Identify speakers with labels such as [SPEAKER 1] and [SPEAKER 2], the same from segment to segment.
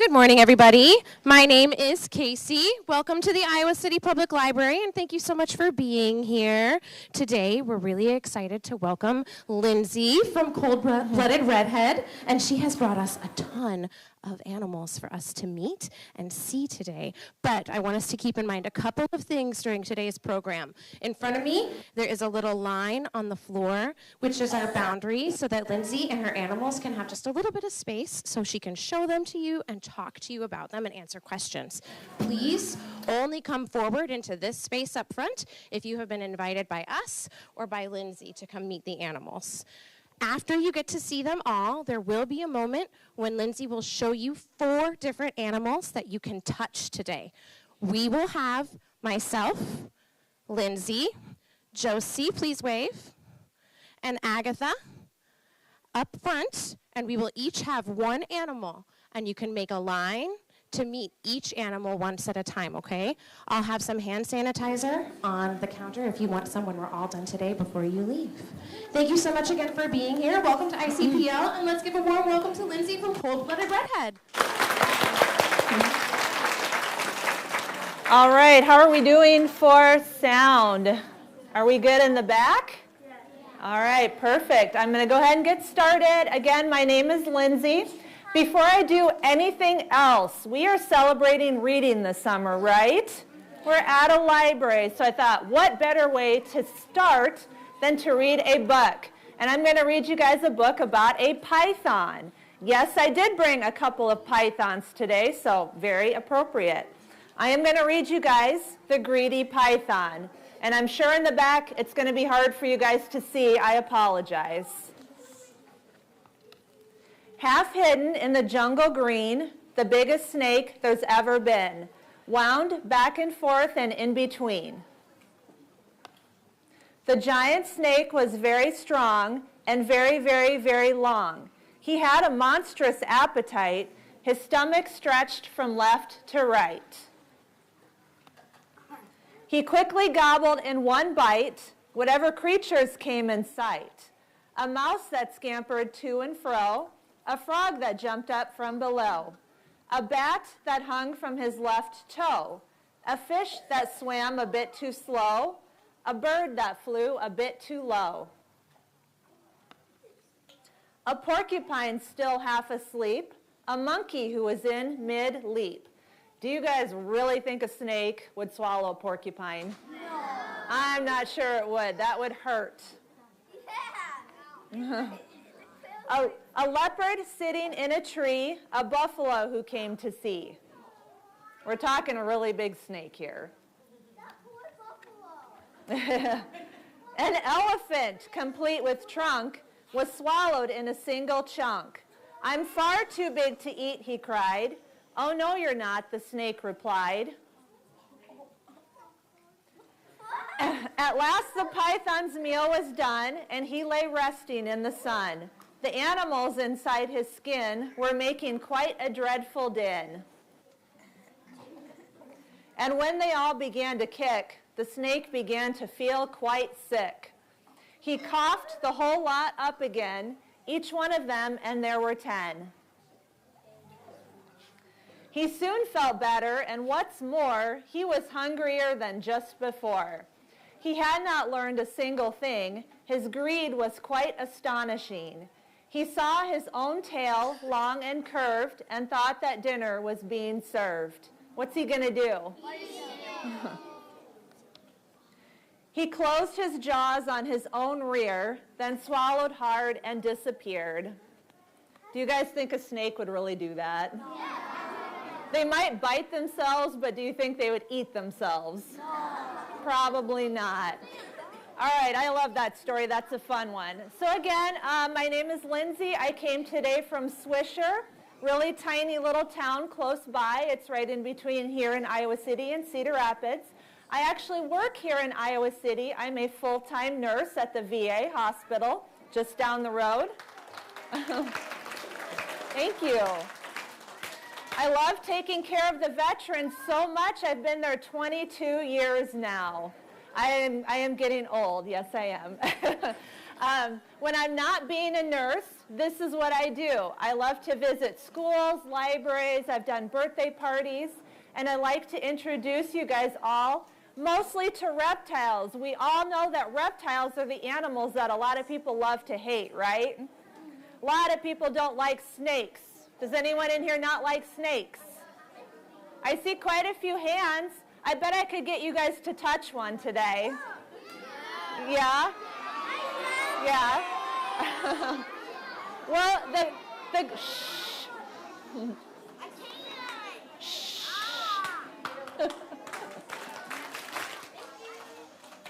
[SPEAKER 1] Good morning, everybody. My name is Casey. Welcome to the Iowa City Public Library, and thank you so much for being here. Today, we're really excited to welcome Lindsay from Cold-Blooded Redhead, and she has brought us a ton of animals for us to meet and see today. But I want us to keep in mind a couple of things during today's program. In front of me, there is a little line on the floor, which is our boundary, so that Lindsay and her animals can have just a little bit of space so she can show them to you and talk to you about them and answer questions. Please only come forward into this space up front if you have been invited by us or by Lindsay to come meet the animals. After you get to see them all, there will be a moment when Lindsay will show you 4 different animals that you can touch today. We will have myself, Lindsay, Josie, please wave, and Agatha up front, and we will each have one animal, and you can make a line to meet each animal once at a time, okay? I'll have some hand sanitizer on the counter if you want some when we're all done today before you leave. Thank you so much again for being here. Welcome to ICPL, and let's give a warm welcome to Lindsay from Cold-Blooded Redhead.
[SPEAKER 2] All right, how are we doing for sound? Are we good in the back? Yeah. All right, perfect. I'm going to go ahead and get started. Again, my name is Lindsay. Before I do anything else, we are celebrating reading this summer, right? We're at a library, so I thought, what better way to start than to read a book? And I'm going to read you guys a book about a python. Yes, I did bring a couple of pythons today, so very appropriate. I am going to read you guys The Greedy Python. And I'm sure in the back it's going to be hard for you guys to see. I apologize. Half hidden in the jungle green, the biggest snake there's ever been, wound back and forth and in between. The giant snake was very strong and very, very, very long. He had a monstrous appetite. His stomach stretched from left to right. He quickly gobbled in one bite whatever creatures came in sight. A mouse that scampered to and fro, a frog that jumped up from below, a bat that hung from his left toe, a fish that swam a bit too slow, a bird that flew a bit too low, a porcupine still half asleep, a monkey who was in mid-leap. Do you guys really think a snake would swallow a porcupine? No. I'm not sure it would. That would hurt. Yeah. A leopard sitting in a tree, a buffalo who came to see. We're talking a really big snake here. An elephant, complete with trunk, was swallowed in a single chunk. I'm far too big to eat, he cried. Oh, no, you're not, the snake replied. At last the python's meal was done, and he lay resting in the sun. The animals inside his skin were making quite a dreadful din. And when they all began to kick, the snake began to feel quite sick. He coughed the whole lot up again, each one of them, and there were 10. He soon felt better, and what's more, he was hungrier than just before. He had not learned a single thing. His greed was quite astonishing. He saw his own tail, long and curved, and thought that dinner was being served. What's he going to do? He closed his jaws on his own rear, then swallowed hard and disappeared. Do you guys think a snake would really do that? Yeah. They might bite themselves, but do you think they would eat themselves? No. Probably not. All right, I love that story. That's a fun one. So again, my name is Lindsay. I came today from Swisher, really tiny little town close by. It's right in between here in Iowa City and Cedar Rapids. I actually work here in Iowa City. I'm a full-time nurse at the VA hospital just down the road. Thank you. I love taking care of the veterans so much. I've been there 22 years now. I am getting old. Yes, I am. When I'm not being a nurse, this is what I do. I love to visit schools, libraries. I've done birthday parties. And I like to introduce you guys all mostly to reptiles. We all know that reptiles are the animals that a lot of people love to hate, right? A lot of people don't like snakes. Does anyone in here not like snakes? I see quite a few hands. I bet I could get you guys to touch one today. Yeah? Yeah? Well, shh.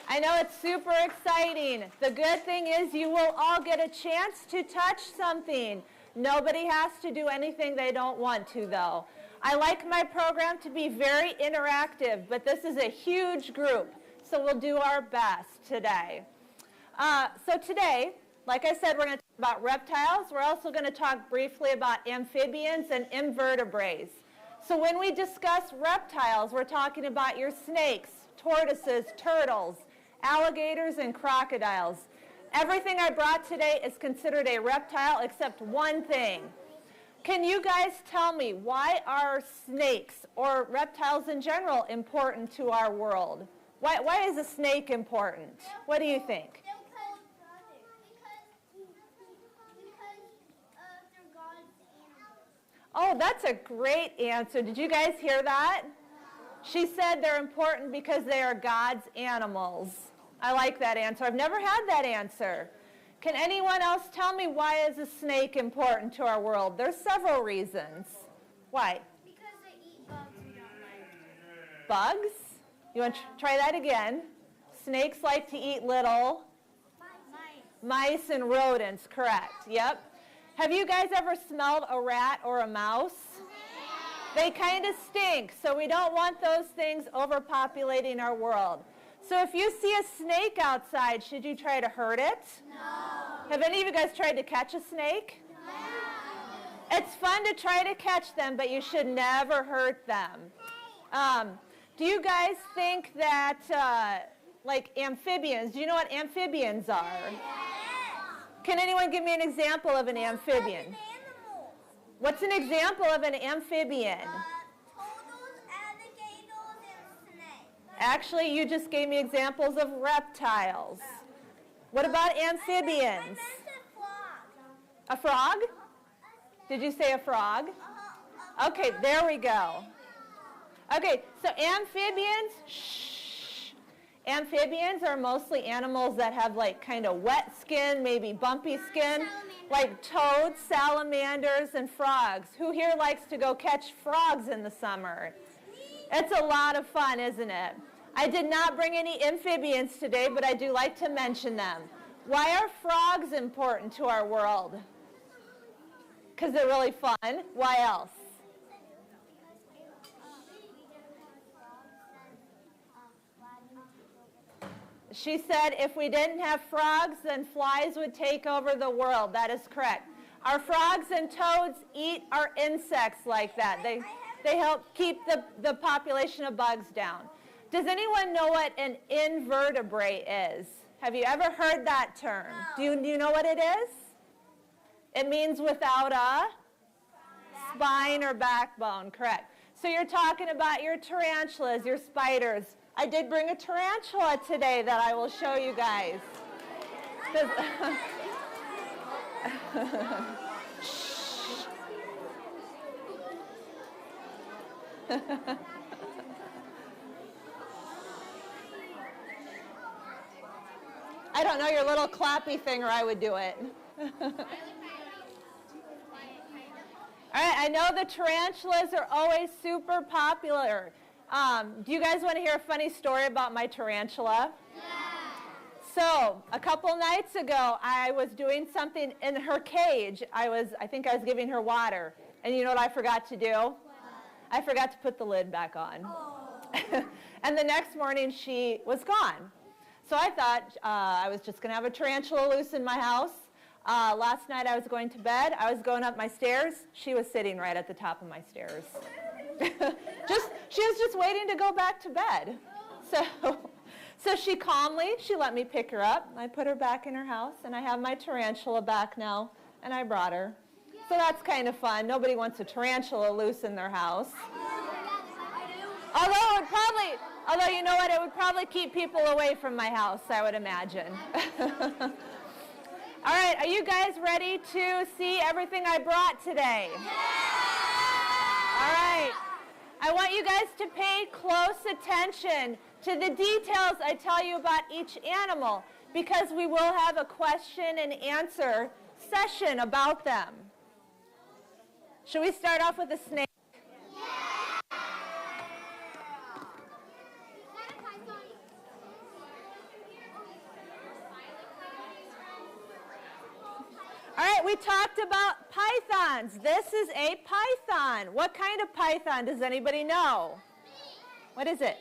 [SPEAKER 2] I know it's super exciting. The good thing is you will all get a chance to touch something. Nobody has to do anything they don't want to, though. I like my program to be very interactive, but this is a huge group, so we'll do our best today. So today, like I said, we're going to talk about reptiles. We're also going to talk briefly about amphibians and invertebrates. So when we discuss reptiles, we're talking about your snakes, tortoises, turtles, alligators, and crocodiles. Everything I brought today is considered a reptile except one thing. Can you guys tell me, why are snakes or reptiles in general important to our world? Why is a snake important? What do you think? Oh, that's a great answer. Did you guys hear that? She said they're important because they are God's animals. I like that answer. I've never had that answer. Can anyone else tell me, why is a snake important to our world? There's several reasons. Why?
[SPEAKER 3] Because they eat bugs we don't like.
[SPEAKER 2] Bugs? You want to try that again? Snakes like to eat little mice and rodents, correct. Yep. Have you guys ever smelled a rat or a mouse? They kind of stink, so we don't want those things overpopulating our world. So if you see a snake outside, should you try to hurt it?
[SPEAKER 3] No.
[SPEAKER 2] Have any of you guys tried to catch a snake?
[SPEAKER 3] No.
[SPEAKER 2] It's fun to try to catch them, but you should never hurt them. Do you guys think that, like amphibians, do you know what amphibians are?
[SPEAKER 3] Yes.
[SPEAKER 2] Can anyone give me an example of an amphibian? What's an example of an amphibian?
[SPEAKER 3] Turtles, alligators, and snakes.
[SPEAKER 2] Actually, you just gave me examples of reptiles. What about amphibians?
[SPEAKER 3] I meant a frog.
[SPEAKER 2] A frog? Did you say a frog? Okay, there we go. Okay, so amphibians, shh. Amphibians are mostly animals that have like kind of wet skin, maybe bumpy skin, like toads, salamanders, and frogs. Who here likes to go catch frogs in the summer? It's a lot of fun, isn't it? I did not bring any amphibians today, but I do like to mention them. Why are frogs important to our world? Because they're really fun. Why else? She said if we didn't have frogs, then flies would take over the world. That is correct. Our frogs and toads eat our insects like that. They help keep the population of bugs down. Does anyone know what an invertebrate is? Have you ever heard that term?
[SPEAKER 3] No.
[SPEAKER 2] Do you know what it is? It means without a spine or backbone, correct. So you're talking about your tarantulas, your spiders. I did bring a tarantula today that I will show you guys. I don't know your little clappy thing, or I would do it. All right, I know the tarantulas are always super popular. Do you guys want to hear a funny story about my tarantula?
[SPEAKER 3] Yeah.
[SPEAKER 2] So, a couple nights ago, I was doing something in her cage. I think I was giving her water. And you know what I forgot to do?
[SPEAKER 3] What?
[SPEAKER 2] I forgot to put the lid back on.
[SPEAKER 3] Oh.
[SPEAKER 2] And the next morning, she was gone. So I thought I was just going to have a tarantula loose in my house. Last night, I was going to bed. I was going up my stairs. She was sitting right at the top of my stairs. She was just waiting to go back to bed. So she let me pick her up. I put her back in her house, and I have my tarantula back now, and I brought her. So that's kind of fun. Nobody wants a tarantula loose in their house. Although you know what, it would probably keep people away from my house, I would imagine. All right, are you guys ready to see everything I brought today? All right. I want you guys to pay close attention to the details I tell you about each animal, because we will have a question and answer session about them. Should we start off with a snake? All right, we talked about pythons. This is a python. What kind of python? Does anybody know? What is it?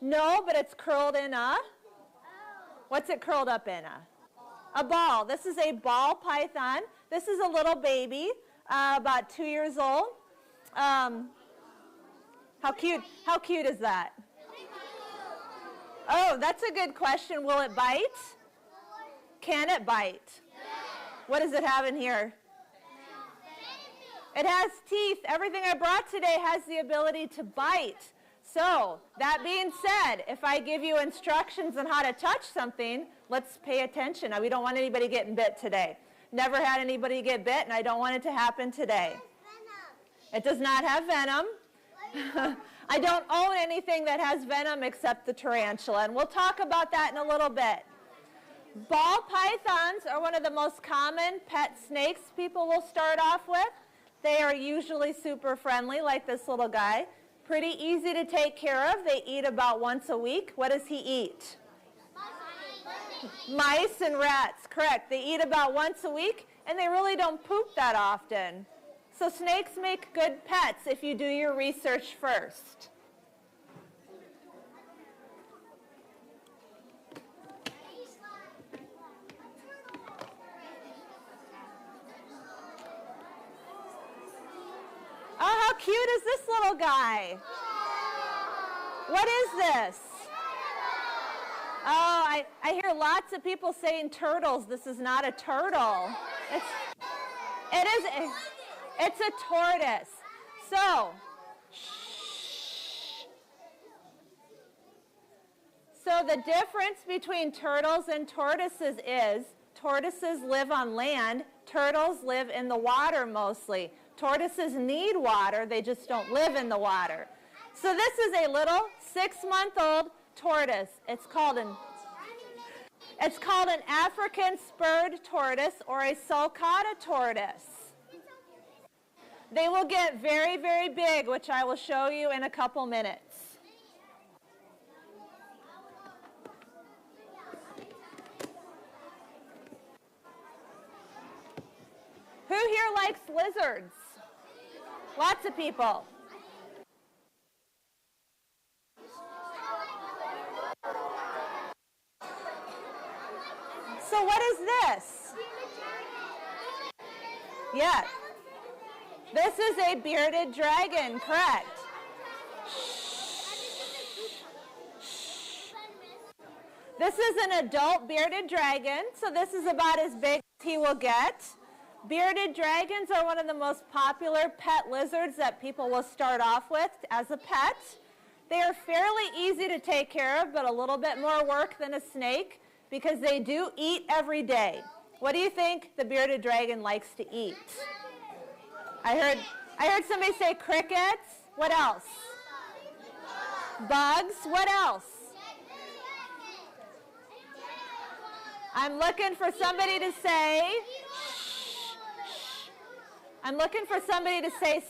[SPEAKER 2] No, but it's curled in a? What's it curled up in? A ball. This is a ball python. This is a little baby, about 2 years old. How cute is that? Oh, that's a good question. Will it bite? Can it bite? What does it have in here? It has teeth. Everything I brought today has the ability to bite. So, that being said, if I give you instructions on how to touch something, let's pay attention. Now, we don't want anybody getting bit today. Never had anybody get bit, and I don't want it to happen today. It does not have venom. I don't own anything that has venom except the tarantula, and we'll talk about that in a little bit. Ball pythons are one of the most common pet snakes people will start off with. They are usually super friendly, like this little guy. Pretty easy to take care of. They eat about once a week. What does he eat? Mice and rats, correct. They eat about once a week, and they really don't poop that often. So snakes make good pets if you do your research first. Oh, how cute is this little guy? What is this? Oh, I hear lots of people saying turtles. This is not a turtle. It's a tortoise. So the difference between turtles and tortoises is tortoises live on land. Turtles live in the water mostly. Tortoises need water, they just don't live in the water. So this is a little 6-month-old tortoise. It's called an African spurred tortoise or a sulcata tortoise. They will get very, very big, which I will show you in a couple minutes. Who here likes lizards? Lots of people. So what is this? Yeah. This is a bearded dragon, correct. This is an adult bearded dragon, so this is about as big as he will get. Bearded dragons are one of the most popular pet lizards that people will start off with as a pet. They are fairly easy to take care of, but a little bit more work than a snake because they do eat every day. What do you think the bearded dragon likes to eat? I heard somebody say crickets. What else? Bugs. What else? I'm looking for somebody to say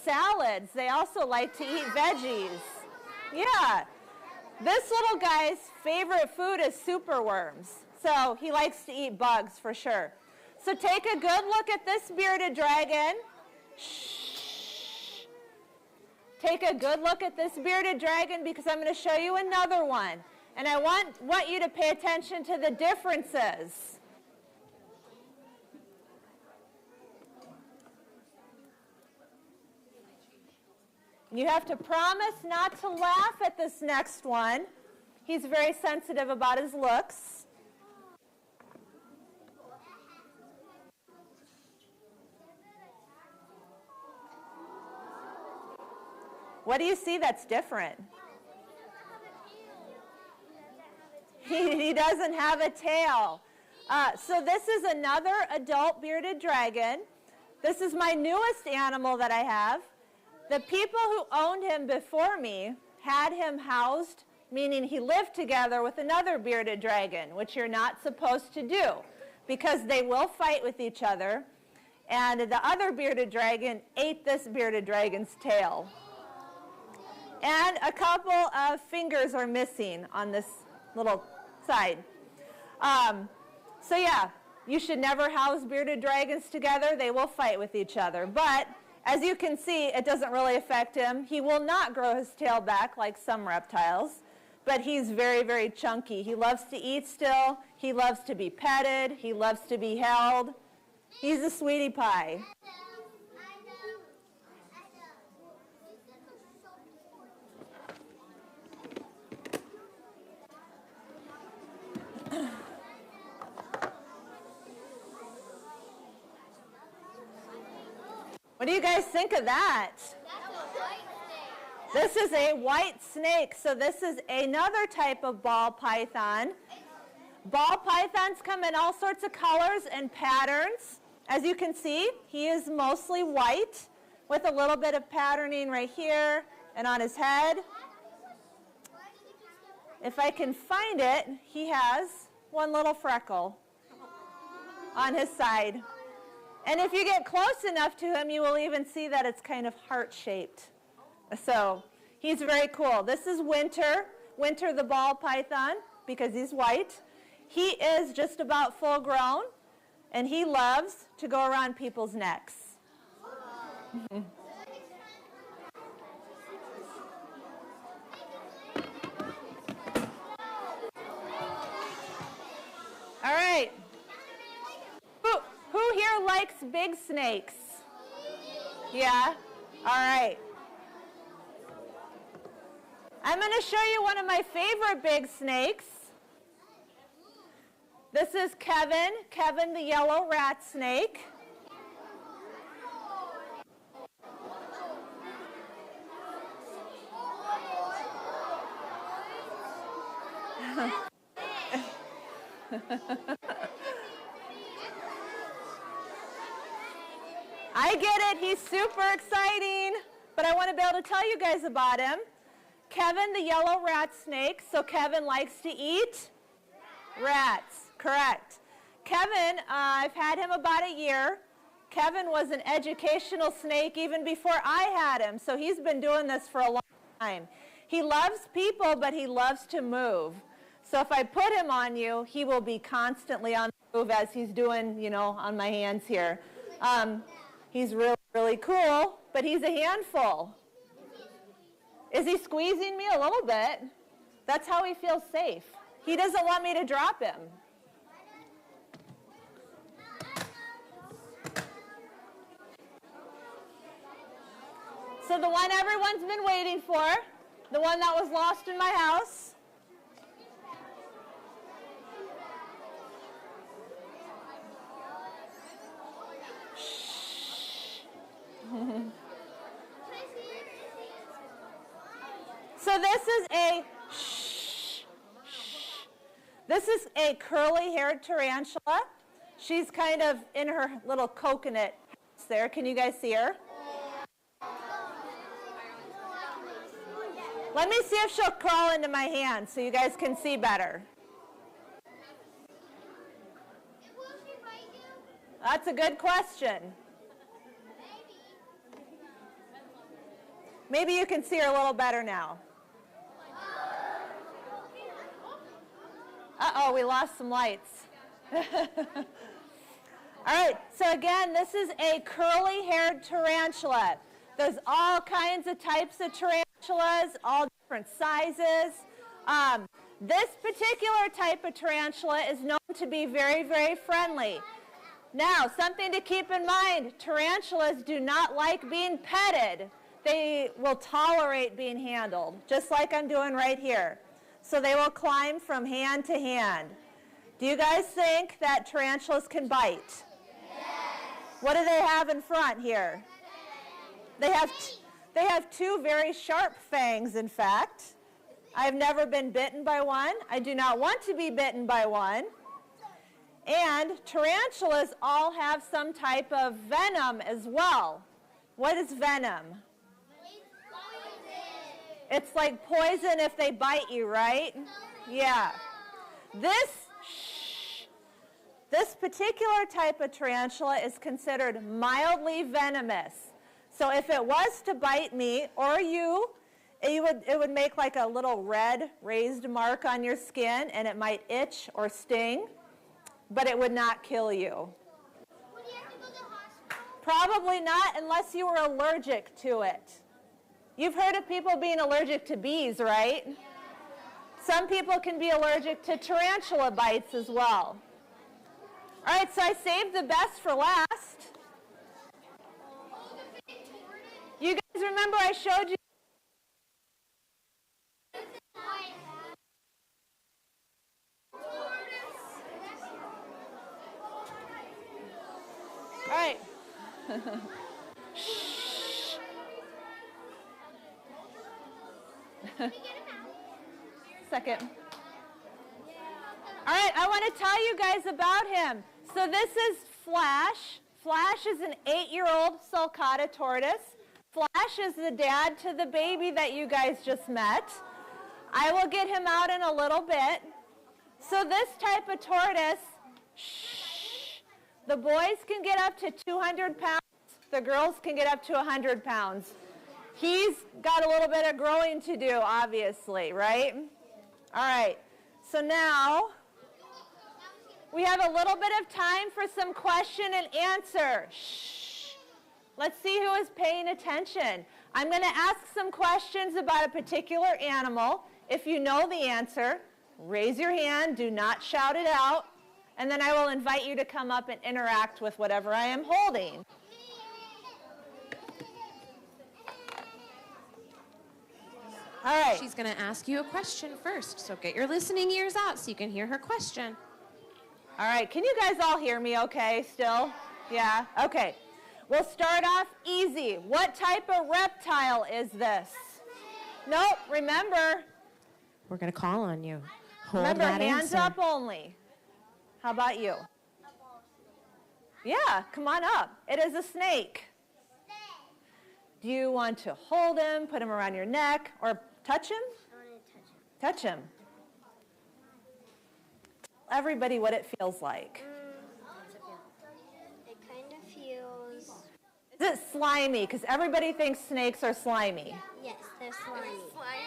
[SPEAKER 2] salads. They also like to eat veggies. Yeah. This little guy's favorite food is superworms. So he likes to eat bugs for sure. So take a good look at this bearded dragon. Take a good look at this bearded dragon because I'm going to show you another one. And I want you to pay attention to the differences. You have to promise not to laugh at this next one. He's very sensitive about his looks. What do you see that's different? He doesn't have a tail. So this is another adult bearded dragon. This is my newest animal that I have. The people who owned him before me had him housed, meaning he lived together with another bearded dragon, which you're not supposed to do because they will fight with each other. And the other bearded dragon ate this bearded dragon's tail. And a couple of fingers are missing on this little side. So yeah, you should never house bearded dragons together. They will fight with each other. But as you can see, it doesn't really affect him. He will not grow his tail back like some reptiles, but he's very, very chunky. He loves to eat still. He loves to be petted. He loves to be held. He's a sweetie pie. What do you guys think of that? This is a white snake, so this is another type of ball python. Ball pythons come in all sorts of colors and patterns. As you can see, he is mostly white with a little bit of patterning right here and on his head. If I can find it, he has one little freckle on his side. And if you get close enough to him, you will even see that it's kind of heart-shaped. So he's very cool. This is Winter, Winter the ball python, because he's white. He is just about full grown, and he loves to go around people's necks. All right. Who here likes big snakes? Yeah? All right. I'm going to show you one of my favorite big snakes. This is Kevin the yellow rat snake. I get it, he's super exciting, but I want to be able to tell you guys about him. Kevin the yellow rat snake, so Kevin likes to eat rats, correct. Kevin, I've had him about a year. Kevin was an educational snake even before I had him, so he's been doing this for a long time. He loves people, but he loves to move. So if I put him on you, he will be constantly on the move as he's doing, you know, on my hands here. He's really, really cool, but he's a handful. Is he squeezing me a little bit? That's how he feels safe. He doesn't want me to drop him. So the one everyone's been waiting for, the one that was lost in my house. So this is a curly-haired tarantula. She's kind of in her little coconut house there. Can you guys see her? Let me see if she'll crawl into my hand so you guys can see better. That's a good question. Maybe you can see her a little better now. Uh-oh, we lost some lights. All right, so again, this is a curly-haired tarantula. There's all kinds of types of tarantulas, all different sizes. This particular type of tarantula is known to be very, very friendly. Now, something to keep in mind, tarantulas do not like being petted. They will tolerate being handled, just like I'm doing right here. So they will climb from hand to hand. Do you guys think that tarantulas can bite? Yes. What do they have in front here? They have two very sharp fangs, in fact. I've never been bitten by one. I do not want to be bitten by one. And tarantulas all have some type of venom as well. What is venom? It's like poison if they bite you, right? Yeah. This particular type of tarantula is considered mildly venomous. So if it was to bite me or you, it would make like a little red raised mark on your skin, and it might itch or sting, but it would not kill you.
[SPEAKER 3] Would you have to go to the hospital?
[SPEAKER 2] Probably not unless you were allergic to it. You've heard of people being allergic to bees, right? Yeah. Some people can be allergic to tarantula bites as well. All right, so I saved the best for last. You guys remember I showed you? All right. Second. All right, I want to tell you guys about him. So this is Flash. Flash is an 8-year-old sulcata tortoise. Flash is the dad to the baby that you guys just met. I will get him out in a little bit. So this type of tortoise, the boys can get up to 200 pounds. The girls can get up to 100 pounds. He's got a little bit of growing to do, obviously, right? All right, so now we have a little bit of time for some question and answer. Shh. Let's see who is paying attention. I'm going to ask some questions about a particular animal. If you know the answer, raise your hand. Do not shout it out. And then I will invite you to come up and interact with whatever I am holding. All right.
[SPEAKER 1] She's going to ask you a question first, so get your listening ears out so you can hear her question.
[SPEAKER 2] All right, can you guys all hear me okay still? Yeah, okay. We'll start off easy. What type of reptile is this? Nope, remember.
[SPEAKER 1] We're going to call on you. Hold
[SPEAKER 2] Remember,
[SPEAKER 1] that
[SPEAKER 2] hands
[SPEAKER 1] answer.
[SPEAKER 2] up only. How about you? Yeah, come on up. It is a snake. Do you want to hold him, put him around your neck, or touch him?
[SPEAKER 3] I want to touch him.
[SPEAKER 2] Touch him. Tell everybody what it feels like.
[SPEAKER 3] It kind of feels...
[SPEAKER 2] Is it slimy? Because everybody thinks snakes are slimy.
[SPEAKER 3] Yes, they're slimy.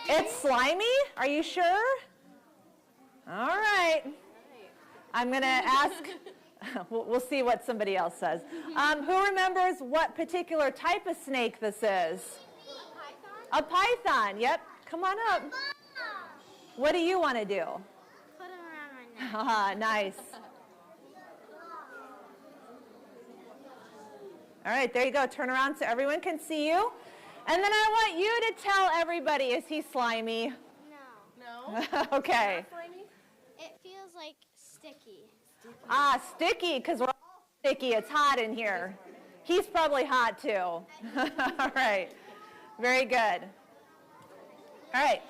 [SPEAKER 2] It's slimy? Are you sure? All right. I'm going to ask, we'll see what somebody else says. Who remembers what particular type of snake this is? A python, yep. Come on up. What do you want to do?
[SPEAKER 3] Put him around my neck.
[SPEAKER 2] Ah, nice. All right, there you go. Turn around so everyone can see you. And then I want you to tell everybody, is he slimy?
[SPEAKER 3] No.
[SPEAKER 2] Okay.
[SPEAKER 3] It feels like sticky.
[SPEAKER 2] Ah, sticky, because we're all sticky. It's hot in here. He's probably hot, too. All right. Very good. All right.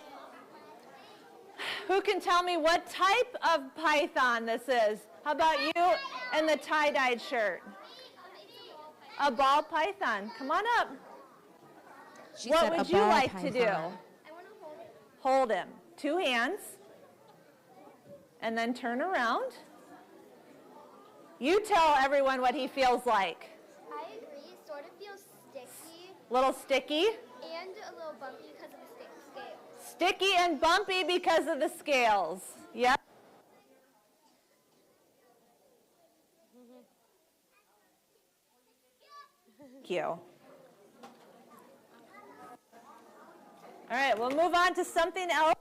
[SPEAKER 2] Who can tell me what type of python this is? How about you and the tie-dyed shirt? A ball python. Come on up.
[SPEAKER 1] She
[SPEAKER 2] What
[SPEAKER 1] said
[SPEAKER 2] would
[SPEAKER 1] a
[SPEAKER 2] you
[SPEAKER 1] ball
[SPEAKER 2] like
[SPEAKER 1] python.
[SPEAKER 2] to do?
[SPEAKER 3] I want to hold it.
[SPEAKER 2] Hold him. 2 hands. And then turn around. You tell everyone what he feels like.
[SPEAKER 3] I agree. It sort of feels sticky
[SPEAKER 2] Little sticky.
[SPEAKER 3] and a little bumpy because of the scales.
[SPEAKER 2] Sticky and bumpy because of the scales. Yep. Thank you. All right, we'll move on to something else.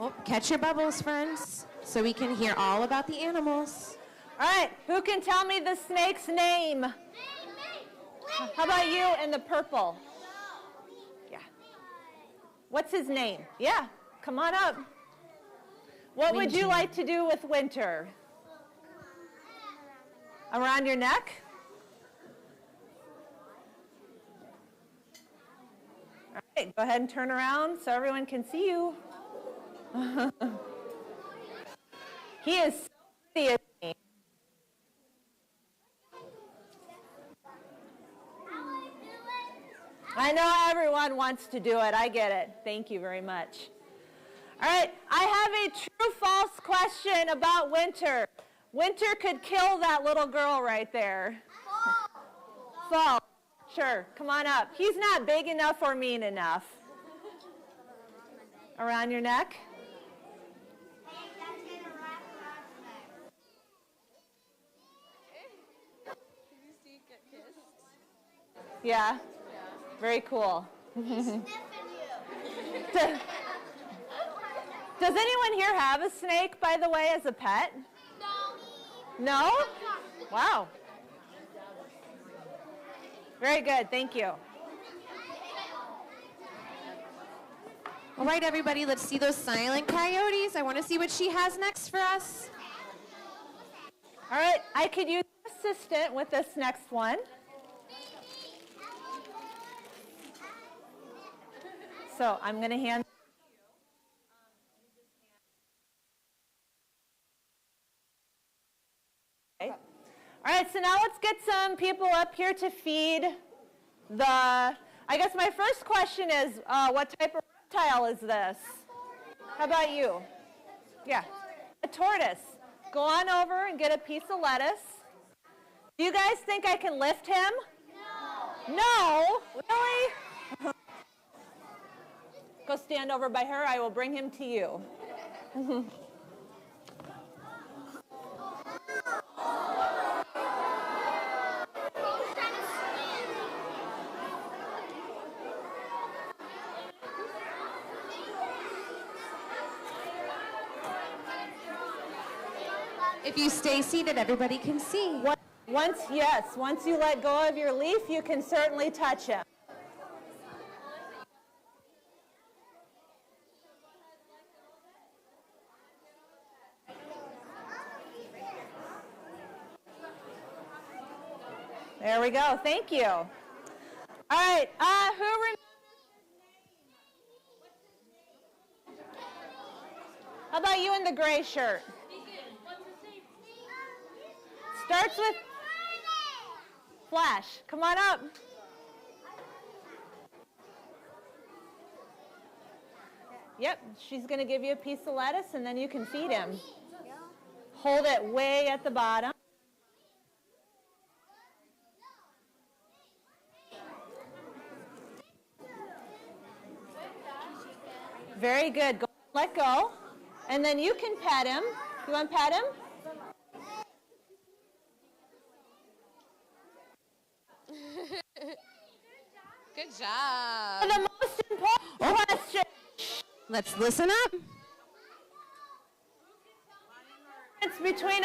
[SPEAKER 1] Oh, catch your bubbles, friends, so we can hear all about the animals.
[SPEAKER 2] All right, who can tell me the snake's name? How about you in the purple? Yeah. What's his name? Yeah, come on up. What would you like to do with winter? Around your neck? All right, go ahead and turn around so everyone can see you. He is so pretty, isn't he? I know everyone wants to do it. I get it. Thank you very much. All right, I have a true-false question about winter. Winter could kill that little girl right there. False. Sure, come on up. He's not big enough or mean enough. Around your neck? Yeah, very cool. Does anyone here have a snake, by the way, as a pet? No? Wow. Very good, thank you.
[SPEAKER 1] All right, everybody, let's see those silent coyotes. I want to see what she has next for us.
[SPEAKER 2] All right, I could use an assistant with this next one. So I'm going to hand. Okay. All right, so now let's get some people up here to feed the, I guess my first question is, what type of reptile is this? How about you? Yeah, a tortoise. Go on over and get a piece of lettuce. Do you guys think I can lift him? No. No? Really? Go stand over by her. I will bring him to you.
[SPEAKER 1] If you stay seated, everybody can see.
[SPEAKER 2] Once you let go of your leaf, you can certainly touch him. There we go. Thank you. All right. Who remembers his name? How about you in the gray shirt? Starts with Flash. Come on up. Yep, she's going to give you a piece of lettuce and then you can feed him. Hold it way at the bottom. Very good. Go, let go. And then you can pet him. You want to pet him?
[SPEAKER 1] Good job.
[SPEAKER 2] The most important question.
[SPEAKER 1] Let's listen up.
[SPEAKER 2] Between.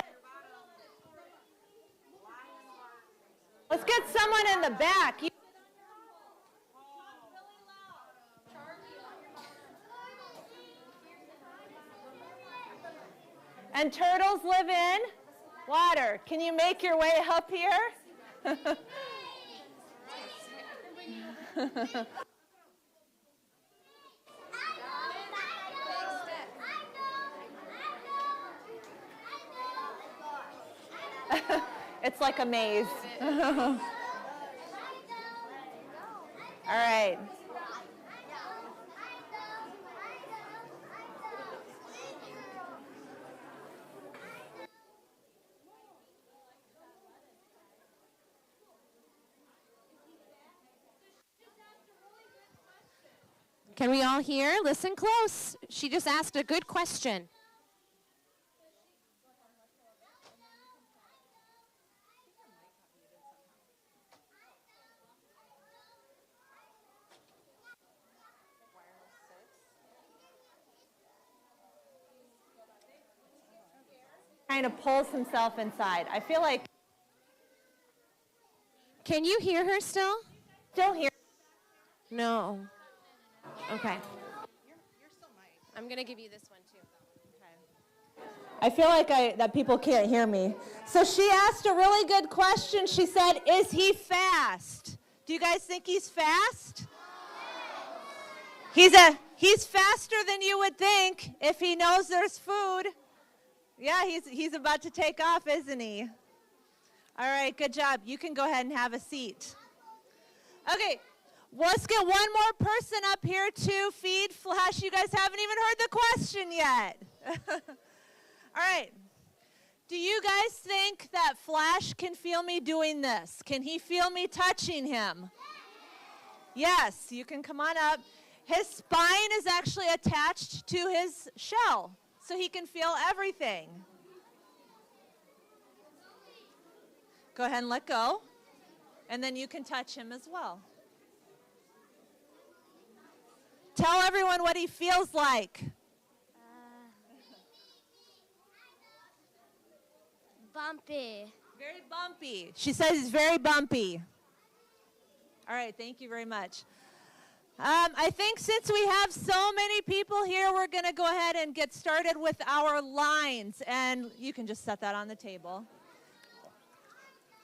[SPEAKER 2] Let's get someone in the back. And turtles live in water. Can you make your way up here? It's like a maze. All right.
[SPEAKER 1] Can we all hear? Listen close. She just asked a good question.
[SPEAKER 2] Kind of pulls himself inside. I feel like
[SPEAKER 1] Can you hear her still?
[SPEAKER 2] Still here.
[SPEAKER 1] No. Okay. I'm going to give you this one too.
[SPEAKER 2] I feel like that people can't hear me. So she asked a really good question. She said, is he fast? Do you guys think he's fast? He's faster than you would think if he knows there's food. Yeah, he's about to take off, isn't he? All right, good job. You can go ahead and have a seat. Okay, let's get one more person up here to feed Flash. You guys haven't even heard the question yet. All right. Do you guys think that Flash can feel me doing this? Can he feel me touching him? Yes, you can come on up. His spine is actually attached to his shell, so he can feel everything. Go ahead and let go, and then you can touch him as well. Tell everyone what he feels like.
[SPEAKER 3] Bumpy.
[SPEAKER 2] Very bumpy. She says he's very bumpy. All right, thank you very much. I think since we have so many people here, we're going to go ahead and get started with our lines. And you can just set that on the table.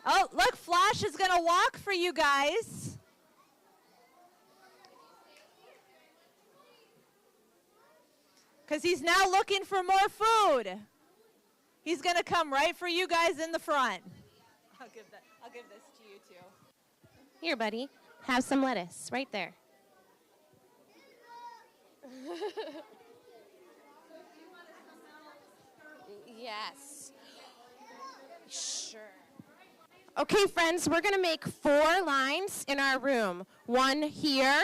[SPEAKER 2] Oh, look, Flash is going to walk for you guys. Because he's now looking for more food. He's going to come right for you guys in the front. I'll give this to you too.
[SPEAKER 1] Here, buddy. Have some lettuce right there. Yes. Sure. Okay, friends, we're going to make 4 lines in our room. 1 here.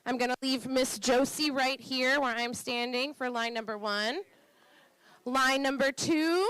[SPEAKER 1] I'm going to leave Miss Josie right here where I'm standing for line number 1. Line number 2.